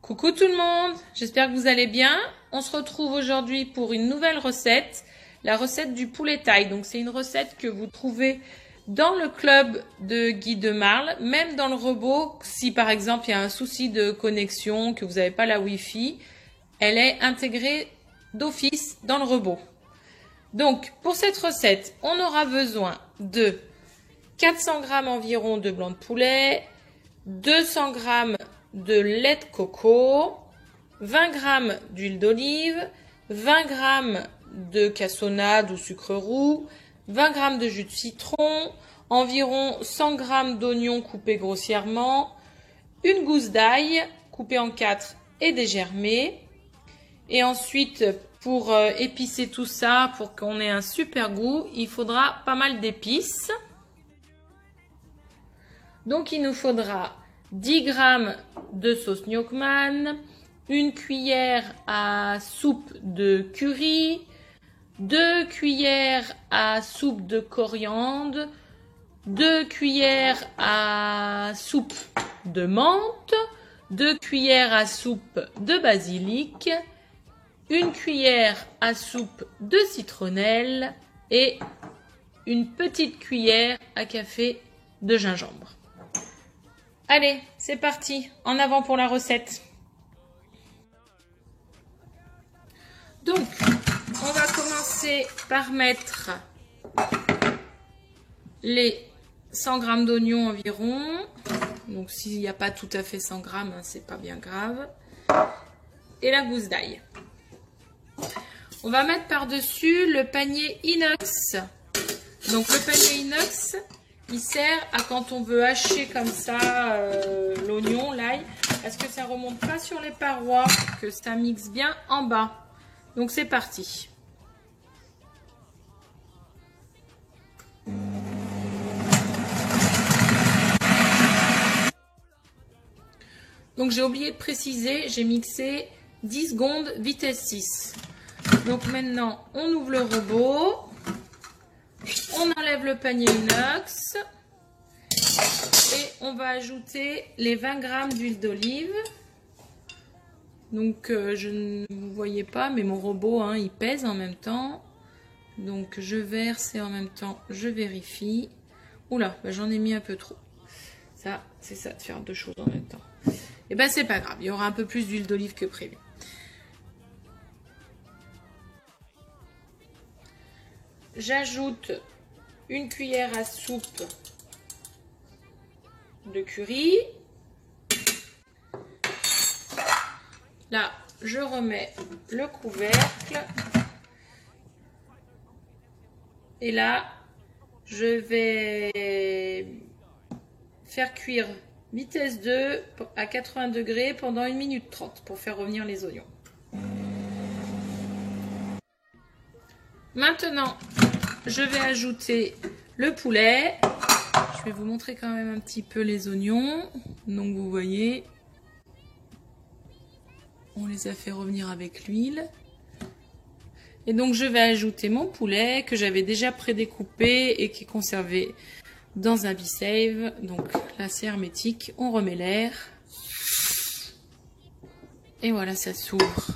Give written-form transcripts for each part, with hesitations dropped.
Coucou tout le monde, j'espère que vous allez bien. On se retrouve aujourd'hui pour une nouvelle recette, la recette du poulet thaï. Donc c'est une recette que vous trouvez dans le club de Guy de Marle, même dans le robot, si par exemple il y a un souci de connexion, que vous n'avez pas la Wi-Fi, elle est intégrée d'office dans le robot. Donc pour cette recette, on aura besoin de 400 g environ de blanc de poulet, 200 g de lait de coco, 20 g d'huile d'olive, 20 g de cassonade ou sucre roux, 20 g de jus de citron, environ 100 g d'oignons coupés grossièrement, une gousse d'ail coupée en 4 et dégermée. Et ensuite, pour épicer tout ça, pour qu'on ait un super goût, il faudra pas mal d'épices. Donc il nous faudra 10 g de sauce Gnocchman, une cuillère à soupe de curry, 2 cuillères à soupe de coriandre, 2 cuillères à soupe de menthe, 2 cuillères à soupe de basilic, une cuillère à soupe de citronnelle et une petite cuillère à café de gingembre. Allez, c'est parti, en avant pour la recette. Donc, on va commencer par mettre les 100 g d'oignons environ. Donc, s'il n'y a pas tout à fait 100 g, hein, c'est pas bien grave. Et la gousse d'ail. On va mettre par-dessus le panier inox. Donc, le panier inox, il sert à quand on veut hacher comme ça l'oignon, l'ail, parce que ça remonte pas sur les parois, que ça mixe bien en bas. Donc c'est parti. Donc j'ai oublié de préciser, j'ai mixé 10 secondes vitesse 6. Donc maintenant on ouvre le robot. On enlève le panier inox et on va ajouter les 20 g d'huile d'olive. Donc je ne vous voyez pas, mais mon robot hein, il pèse en même temps. Donc je verse et en même temps je vérifie. Oula, bah, j'en ai mis un peu trop. Ça, c'est ça de faire deux choses en même temps. Et ben c'est pas grave, il y aura un peu plus d'huile d'olive que prévu. J'ajoute une cuillère à soupe de curry. Là, je remets le couvercle. Et là, je vais faire cuire vitesse 2 à 80 degrés pendant 1 minute 30 pour faire revenir les oignons. Maintenant, je vais ajouter le poulet. Je vais vous montrer quand même un petit peu les oignons. Donc vous voyez, on les a fait revenir avec l'huile. Et donc je vais ajouter mon poulet que j'avais déjà prédécoupé et qui est conservé dans un Be-Save. Donc là c'est hermétique, on remet l'air. Et voilà, ça s'ouvre.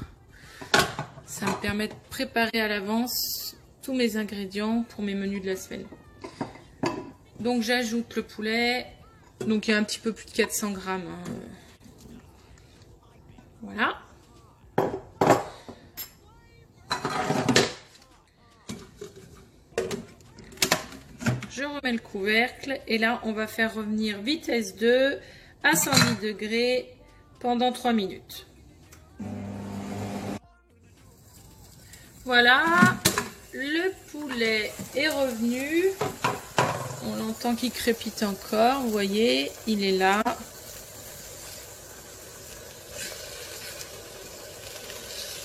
Ça me permet de préparer à l'avance tous mes ingrédients pour mes menus de la semaine. Donc j'ajoute le poulet. Donc il y a un petit peu plus de 400 g. Hein. Voilà. Je remets le couvercle et là on va faire revenir vitesse 2 à 110 degrés pendant 3 minutes. Voilà, le poulet est revenu. On l'entend qu'il crépite encore, vous voyez, il est là.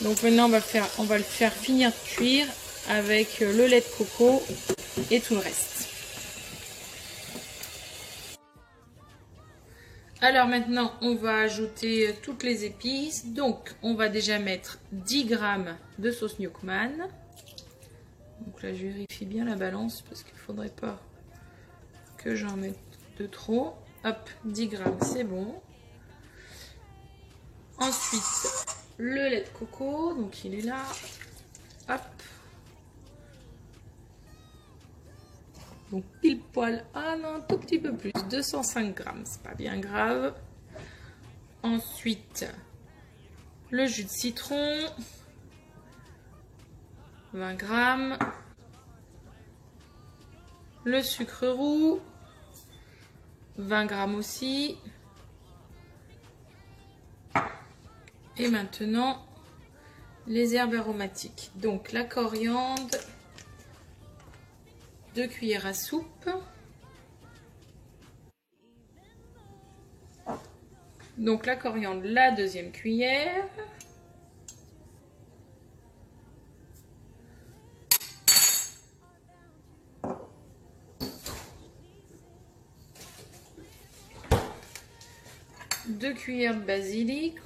Donc maintenant on va le faire finir de cuire avec le lait de coco et tout le reste. Alors maintenant on va ajouter toutes les épices. Donc on va déjà mettre 10 g de sauce Gnocchman. Donc là je vérifie bien la balance parce qu'il ne faudrait pas que j'en mette de trop. Hop, 10 g c'est bon. Ensuite, le lait de coco, donc il est là. Hop. Donc pile poil, ah non, un tout petit peu plus, 205 grammes, c'est pas bien grave. Ensuite, le jus de citron, 20 grammes. Le sucre roux, 20 grammes aussi. Et maintenant, les herbes aromatiques. Donc la coriandre, 2 cuillères à soupe. Donc la coriandre, la deuxième cuillère. Deux cuillères de basilic.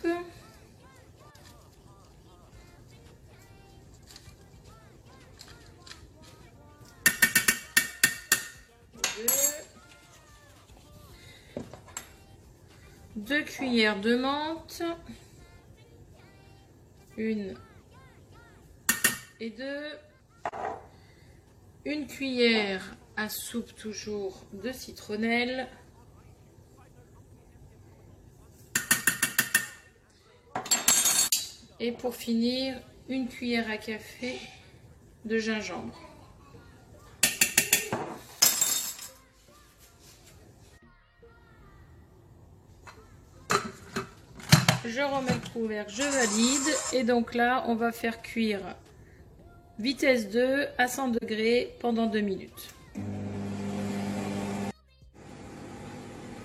Deux cuillères de menthe. Une et deux. Une cuillère à soupe toujours de citronnelle. Et pour finir, une cuillère à café de gingembre. Je remets le couvercle, je valide. Et donc là, on va faire cuire vitesse 2 à 100 degrés pendant 2 minutes.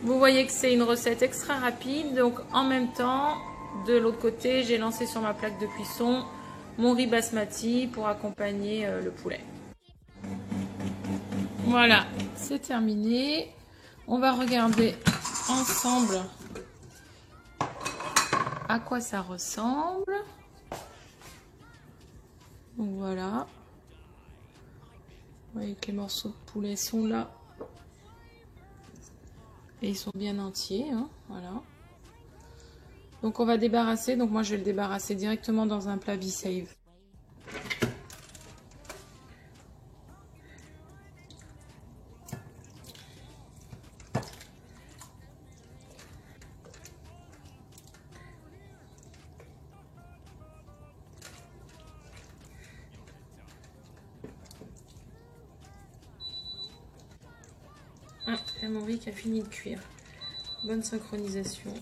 Vous voyez que c'est une recette extra rapide. Donc en même temps, de l'autre côté, j'ai lancé sur ma plaque de cuisson mon riz basmati pour accompagner le poulet. Voilà, c'est terminé. On va regarder ensemble à quoi ça ressemble. Donc voilà. Vous voyez que les morceaux de poulet sont là. Et ils sont bien entiers, hein, voilà. Donc on va débarrasser, donc moi je vais le débarrasser directement dans un plat B-Save. Ah, il y a mon riz qui a fini de cuire. Bonne synchronisation.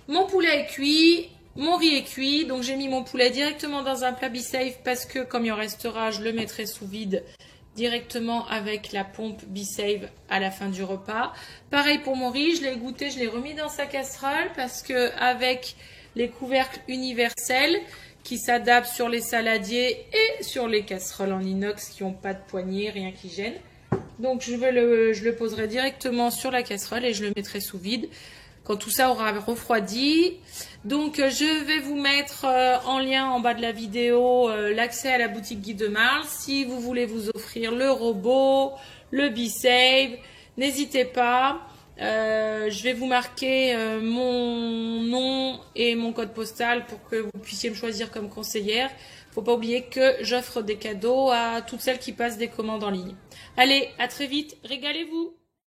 Mon poulet est cuit, mon riz est cuit, donc j'ai mis mon poulet directement dans un plat B-Save parce que comme il en restera, je le mettrai sous vide directement avec la pompe B-Save à la fin du repas. Pareil pour mon riz, je l'ai goûté, je l'ai remis dans sa casserole parce que avec les couvercles universels qui s'adaptent sur les saladiers et sur les casseroles en inox qui n'ont pas de poignée, rien qui gêne. Donc je le poserai directement sur la casserole et je le mettrai sous vide quand tout ça aura refroidi. Donc je vais vous mettre en lien en bas de la vidéo l'accès à la boutique Guy de Marle. Si vous voulez vous offrir le robot, le B-Save, n'hésitez pas. Je vais vous marquer mon nom et mon code postal pour que vous puissiez me choisir comme conseillère. Faut pas oublier que j'offre des cadeaux à toutes celles qui passent des commandes en ligne. Allez, à très vite, régalez-vous!